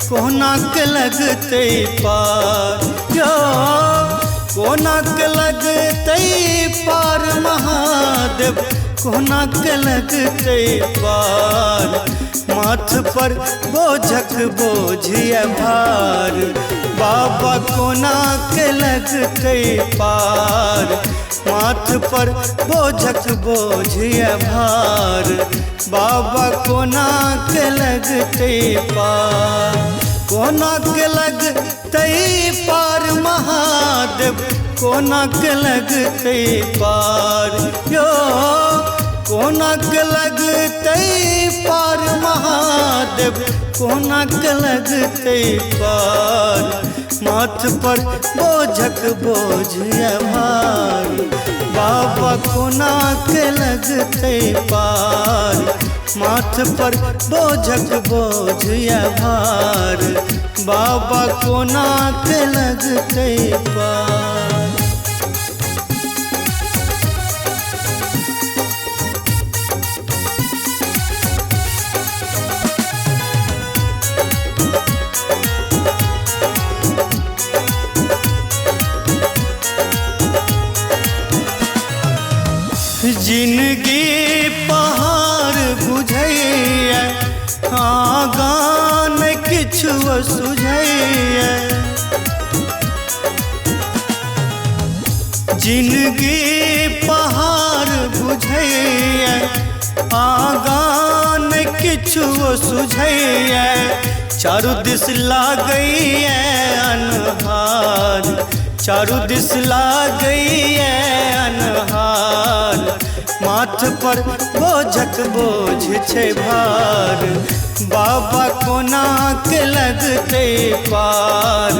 कोना के लगते पार यो कोना के लगते पार महादेव कोना के लगते पार माथ पर बोझक बोझिया भार बाबा कोना के लगते पार माथ पर बोझक बोझिया भार बाबा कोना के लगते पार कोना के लगते पार महादेव कोना के लगते पार यो कोना के लगते पार महादेव कोना के लगते पार माथ पर बोझक बोझिया भार बाबा कोना के लगते पार माथ पर बोझक बोझिया भार बाबा कोना के लगते पार जिंदगी पहाड़ बुझैया आगान किछु सुझैया जिंदगी पहाड़ बुझैया आगान किछु सुझैया चारू दिस लागैया अनहार चारू दिस लागैया अनहार माथ पर बोझक बोझ छे भार बाबा कोना के लगते पार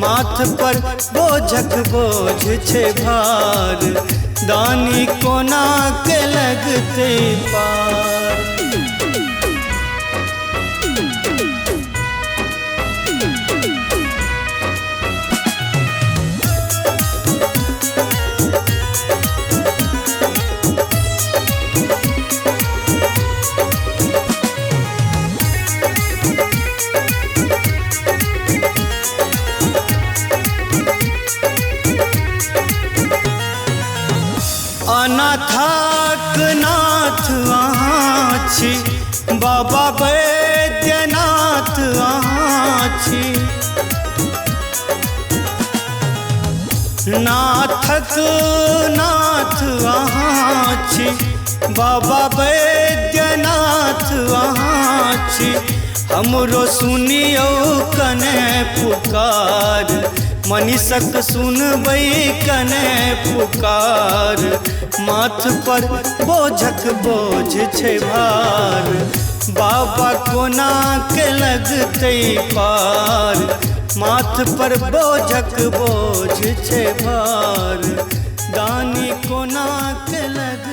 माथ पर बोझक बोझ छे भार दानी कोना के लगते पार अनाथक नाथ अहाँ छी बाबा वैद्यनाथ अहाँ छी नाथक नाथ अहाँ छी बाबा वैद्यनाथ अहाँ छी हमरो सुनियो कने पुकार मनीषक सुनबै कने पुकार माथ पर बोझक बोझ छे भार बाबा कोना के लगते पार माथ पर बोझक बोझ छे भार दानी कोना के लग